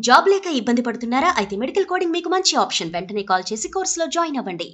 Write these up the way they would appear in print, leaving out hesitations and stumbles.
Job లేక ఇబ్బంది పడుతున్నారా? అయితే మెడికల్ కోడింగ్ మీకు మంచి ఆప్షన్. వెంటనే కాల్ చేసి కోర్సులో జాయిన్ అవ్వండి.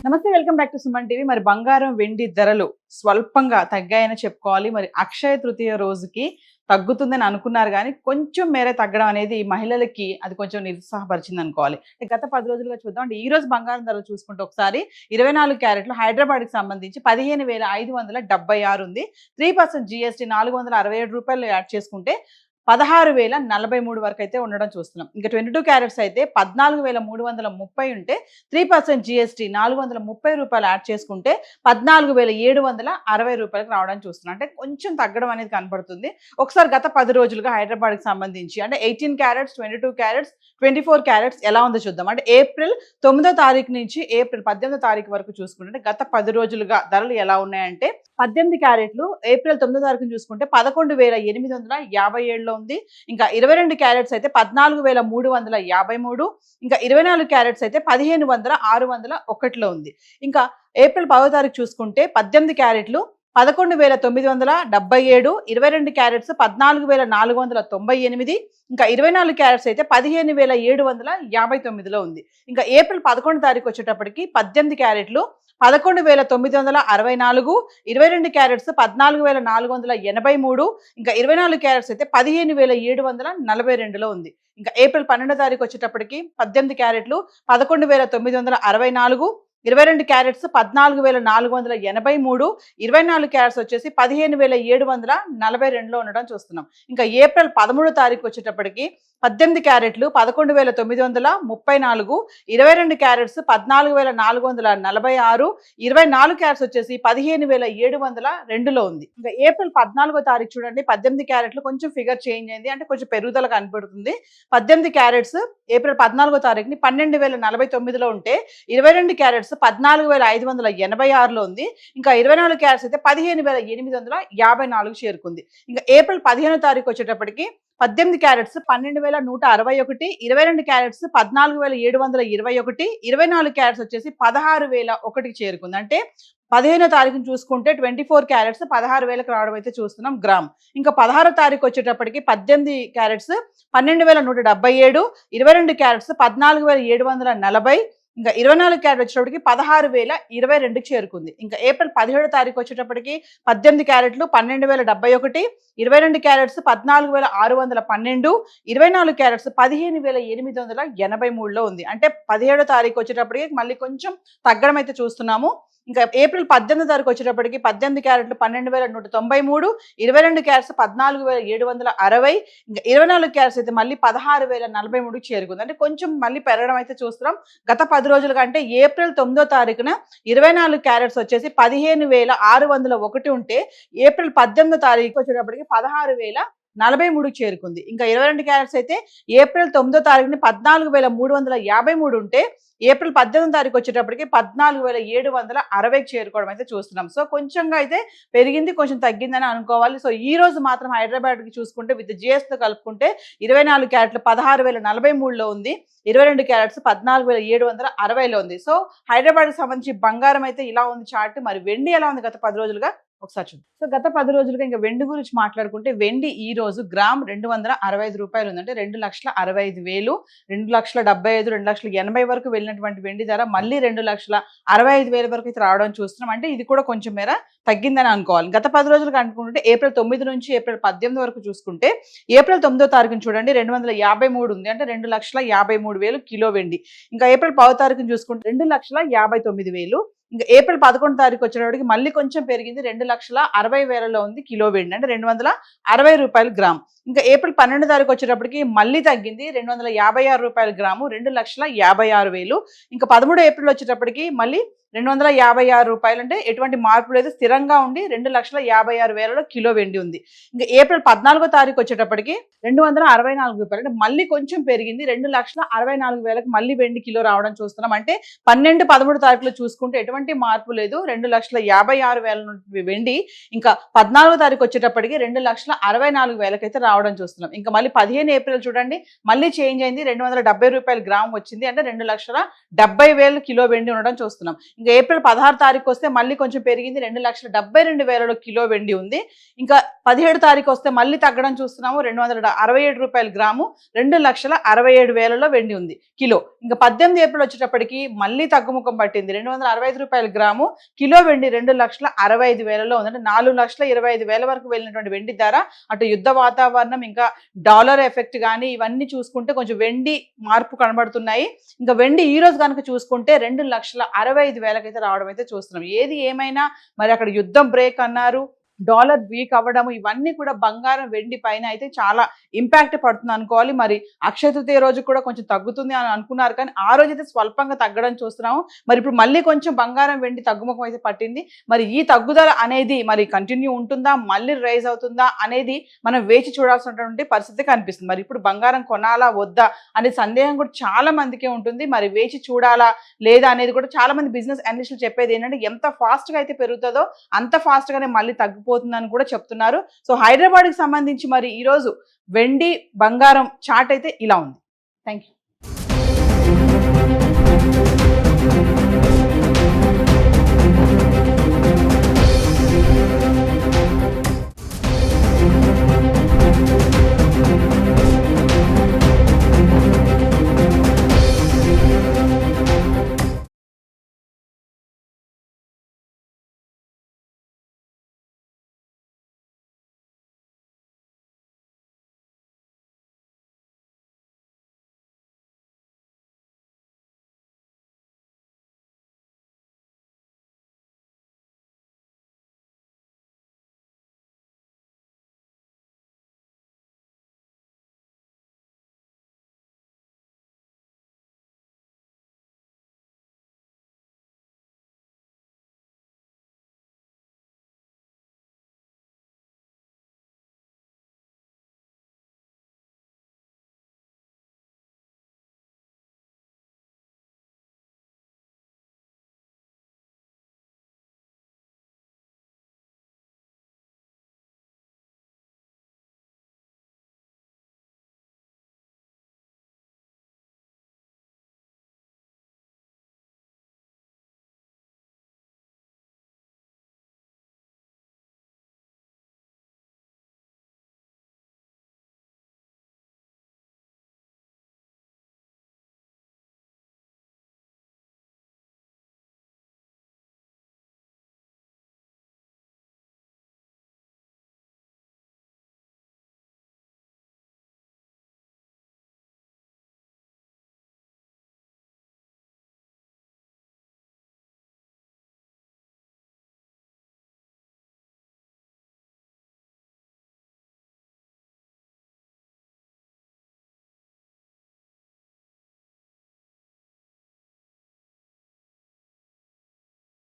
నమస్తే, welcome back to Suman TV. మరి బంగారం వెండి ధరలు స్వల్పంగా తగ్గాయని చెప్పుకోవాలి. మరి అక్షయ తృతీయ రోజుకి తగ్గుతుందని అనుకున్నారు కానీ కొంచెం మేర తగ్గడం అనేది మహిళలకి అది కొంచెం నిరుత్సాహపరిచింది అనుకోవాలి. గత 10 రోజులుగా చూద్దాం. అంటే ఈ రోజు బంగారం ధరలు చూసుకుంటే ఒకసారి 24 క్యారెట్లు హైదరాబాద్కి సంబంధించి 15,576 ఉంది. 3% GST 467 రూపాయలు యాడ్ చేసుకుంటే 16,043 వరకు అయితే ఉండడం చూస్తున్నాం. ఇంకా 22 క్యారెట్స్ అయితే 14,330 ఉంటే 3% GST 430 రూపాయలు యాడ్ చేసుకుంటే 14,760 రూపాయలకు రావడానికి చూస్తున్నాం. అంటే కొంచెం తగ్గడం అనేది కనపడుతుంది. ఒకసారి గత 10 రోజులుగా హైదరాబాద్కి సంబంధించి అంటే 18 క్యారెట్స్, 22 క్యారెట్స్, 24 క్యారెట్స్ ఎలా ఉందో చూద్దాం. అంటే ఏప్రిల్ 9వ తారీఖు నుంచి ఏప్రిల్ 18వ తారీఖు వరకు చూసుకుంటే గత 10 రోజులుగా ధరలు ఎలా ఉన్నాయంటే 18 క్యారెట్లు ఏప్రిల్ 9వ తారీఖును చూసుకుంటే 11,857లో ఉంది. ఇంకా 22 క్యారెట్స్ అయితే 14,353, ఇంకా 24 క్యారెట్స్ అయితే 15,601లో ఉంది. ఇంకా ఏప్రిల్ 10వ తారీఖు చూసుకుంటే 18 క్యారెట్లు 11,977, 22 క్యారెట్స్ 14,498, ఇంకా 24 క్యారెట్స్ అయితే 15,759లో ఉంది. ఇంకా ఏప్రిల్ 11 తారీఖు వచ్చేటప్పటికి 18 క్యారెట్లు 11,964, 22 క్యారెట్స్ 14,483, ఇంకా 24 క్యారెట్స్ అయితే 15,742లో ఉంది. ఇంకా ఏప్రిల్ 12 తారీఖు వచ్చేటప్పటికి 18 క్యారెట్లు 11,964, 22 క్యారెట్స్ 14,483, 24 క్యారెట్స్ వచ్చేసి 15,742లో ఉండడం చూస్తున్నాం. ఇంకా ఏప్రిల్ 13 తారీఖు వచ్చేటప్పటికి 18 క్యారెట్లు 11,934, 22 క్యారెట్స్ 14,446, 24 క్యారెట్స్ వచ్చేసి 15,702లో ఉంది. ఇంకా ఏప్రిల్ 14వ తారీఖు చూడండి, 18 క్యారెట్లు కొంచెం ఫిగర్ చేంజ్ అయింది, అంటే కొంచెం పెరుగుదల కనపడుతుంది. 18 క్యారెట్స్ ఏప్రిల్ 14వ తారీఖుని 12,049లో ఉంటే 22 క్యారెట్స్ 14,586లో ఉంది. ఇంకా 24 క్యారెట్స్ అయితే 15,854 చేరుకుంది. ఇంకా ఏప్రిల్ 15వ తారీఖు వచ్చేటప్పటికి 18 క్యారెట్స్ 12,161, 22 క్యారెట్స్ 14,721, 24 క్యారెట్స్ వచ్చేసి 16,001కి చేరుకుంది. అంటే 15వ తారీఖుని చూసుకుంటే 24 క్యారెట్స్ 16,000కి రావడం అయితే చూస్తున్నాం గ్రామ్. ఇంకా 16వ తారీఖు వచ్చేటప్పటికి 18 క్యారెట్స్ 12,177, 22 క్యారెట్స్ 14,740, ఇంకా 24 క్యారెట్ వచ్చేటప్పటికి 16,022కి చేరుకుంది. ఇంకా ఏప్రిల్ 17వ తారీఖు వచ్చేటప్పటికి 18 క్యారెట్లు 12,071, 22 క్యారెట్స్ 14,612, 24 క్యారెట్స్ 15,883లో ఉంది. అంటే 17వ తారీఖు వచ్చేటప్పటికి మళ్ళీ కొంచెం తగ్గడం అయితే చూస్తున్నాము. ఇంకా ఏప్రిల్ 18వ తారీఖు వచ్చేటప్పటికి 18 క్యారెట్లు 12,193, 22 క్యారెట్స్ 14,760, ఇంకా 24 క్యారెట్స్ అయితే మళ్ళీ 16,043కి చేరుకుంది. అంటే కొంచెం మళ్ళీ పెరగడం అయితే చూస్తున్నాం. గత 10 రోజుల కంటే ఏప్రిల్ 9వ తారీఖున 24 క్యారెట్స్ వచ్చేసి 15,601 ఉంటే ఏప్రిల్ 18వ తారీఖు వచ్చేటప్పటికి 16,043కి చేరుకుంది. ఇంకా 22 క్యారెట్స్ అయితే ఏప్రిల్ 9వ తారీఖుని 14,353 ఉంటే ఏప్రిల్ 18వ తారీఖు వచ్చేటప్పటికి 14,760కి చేరుకోవడం అయితే చూస్తున్నాం. సో కొంచెంగా అయితే పెరిగింది, కొంచెం తగ్గిందని అనుకోవాలి. సో ఈ రోజు మాత్రం హైదరాబాద్కి చూసుకుంటే విత్ జిఎస్టీతో కలుపుకుంటే 24 క్యారెట్లు 16,043లో ఉంది, 22 క్యారెట్స్ 14,760లో ఉంది. సో హైదరాబాద్కి సంబంధించి బంగారం అయితే ఇలా ఉంది చార్ట్. మరి వెండి ఎలా ఉంది గత 10 రోజులుగా ఒకసారి చూద్దాం. సో గత 10 రోజులుగా ఇంకా వెండి గురించి మాట్లాడుకుంటే వెండి ఈ రోజు గ్రామ్ 265 రూపాయలు ఉంది. అంటే 2,65,000, 2,75,000, 2,80,000 వరకు వెళ్ళినటువంటి వెండి ధర మళ్ళీ 2,65,000 వరకు అయితే రావడం చూస్తున్నాం. అంటే ఇది కూడా కొంచెం మేర తగ్గిందని అనుకోవాలి. గత 10 రోజులుగా అనుకుంటే ఏప్రిల్ 9 నుంచి ఏప్రిల్ 18 వరకు చూసుకుంటే ఏప్రిల్ 9వ తారీఖుని చూడండి 253 ఉంది. అంటే 2,53,000 కిలో వెండి. ఇంకా ఏప్రిల్ 10వ తారీఖుని చూసుకుంటే 2,59,000. ఇంకా ఏప్రిల్ 11 తారీఖు వచ్చేటప్పటికి మళ్ళీ కొంచెం పెరిగింది, 2,60,000లో ఉంది కిలో వెండి. అంటే 260 రూపాయలు గ్రామ్. ఇంకా ఏప్రిల్ 12 తారీఖు వచ్చేటప్పటికి మళ్ళీ తగ్గింది, 256 రూపాయలు గ్రాము, 2,56,000. ఇంకా 13 ఏప్రిల్ వచ్చేటప్పటికి మళ్ళీ 256 రూపాయలు. అంటే ఎటువంటి మార్పు లేదు, స్థిరంగా ఉండి 2,56,000లో కిలో వెండి ఉంది. ఇంకా ఏప్రిల్ 14వ తారీఖు వచ్చేటప్పటికి 264 రూపాయలు. అంటే మళ్ళీ కొంచెం పెరిగింది, 2,64,000కి మళ్ళీ వెండి కిలో రావడం చూస్తున్నాం. అంటే 12, 13 తారీఖులో చూసుకుంటే ఎటువంటి మార్పు లేదు, 2,56,000 వెండి ఇంకా 14వ తారీఖు వచ్చేటప్పటికి 2,64,000 అయితే రావడం చూస్తున్నాం. ఇంకా మళ్ళీ 15 ఏప్రిల్ చూడండి మళ్ళీ చేంజ్ అయింది, 270 రూపాయలు గ్రామ్ వచ్చింది. అంటే 2,70,000 కిలో వెండి ఉండడం చూస్తున్నాం. ఇంకా ఏప్రిల్ 16 తారీఖు వస్తే మళ్ళీ కొంచెం పెరిగింది, 2,72,000 కిలో వెండి ఉంది. ఇంకా 17 తారీఖు వస్తే మళ్ళీ తగ్గడం చూస్తున్నాము, 267 రూపాయలు గ్రాము, 2,67,000 వెండి ఉంది కిలో. ఇంకా 18 ఏప్రిల్ వచ్చేటప్పటికి మళ్ళీ తగ్గుముఖం పట్టింది, 265 రూపాయలు గ్రాము, కిలో వెండి 2,65,000 ఉంది. అంటే 4,25,000 వరకు వెళ్ళినటువంటి వెండి ధర, అటు యుద్ధ వాతావరణం ఇంకా డాలర్ ఎఫెక్ట్ కానీ ఇవన్నీ చూసుకుంటే కొంచెం వెండి మార్పు కనబడుతున్నాయి. ఇంకా వెండి ఈ రోజు కనుక చూసుకుంటే 2,65,000 అయితే రావడం అయితే చూస్తున్నాం. ఏది ఏమైనా మరి అక్కడ యుద్ధం బ్రేక్ అన్నారు, డాలర్ వీక్ అవ్వడము, ఇవన్నీ కూడా బంగారం వెండి పైన అయితే చాలా ఇంపాక్ట్ పడుతుంది అనుకోవాలి. మరి అక్షయ తృతీయ రోజు కూడా కొంచెం తగ్గుతుంది అని అనుకున్నారు, కానీ ఆ రోజు అయితే స్వల్పంగా తగ్గడం చూస్తున్నాము. మరి ఇప్పుడు మళ్ళీ కొంచెం బంగారం వెండి తగ్గుముఖం అయితే పట్టింది. మరి ఈ తగ్గుదల అనేది మరి కంటిన్యూ ఉంటుందా, మళ్ళీ రైజ్ అవుతుందా అనేది మనం వేచి చూడాల్సినటువంటి పరిస్థితి కనిపిస్తుంది. మరి ఇప్పుడు బంగారం కొనాలా వద్దా అనే సందేహం కూడా చాలా మందికే ఉంటుంది. మరి వేచి చూడాలా లేదా అనేది కూడా చాలా మంది బిజినెస్ అనలిస్టులు చెప్పేది ఏంటంటే, ఎంత ఫాస్ట్ గా అయితే పెరుగుతుందో అంత ఫాస్ట్ గానే మళ్ళీ తగ్గిపోతుందని కూడా చెప్తున్నారు. సో హైదరాబాద్ కి సంబంధించి మరి ఈ రోజు వెండి బంగారం చార్ట్ అయితే ఇలా ఉంది. Thank you.